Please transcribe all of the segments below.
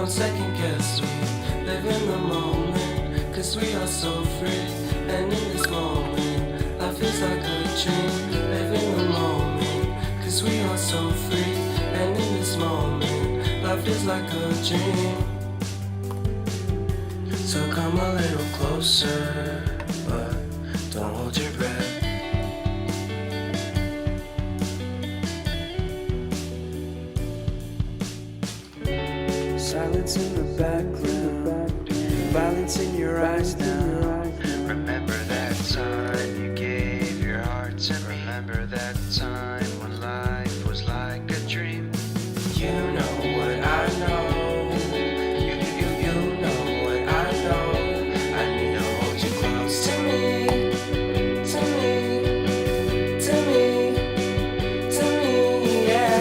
don't second guess, we live in the moment, cause we are so free. And in this moment, life is like a dream. Live in the moment, cause we are so free. And in this moment, life is like a dream. So come a little closer, but don't hold your breath. Silence in the background, violence in your eyes now. Remember that time you gave your heart to me. Remember that time when life was like a dream. You know what I know. You know what I know. I need to hold you close to me, to me, to me, to me, yeah.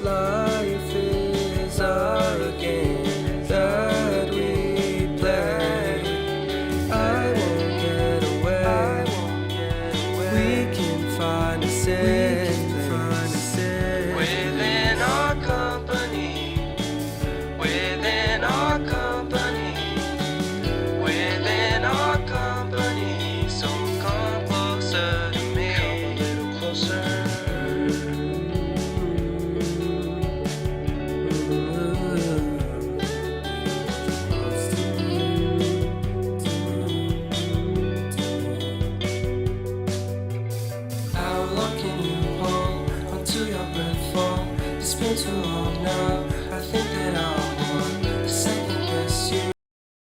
Life is a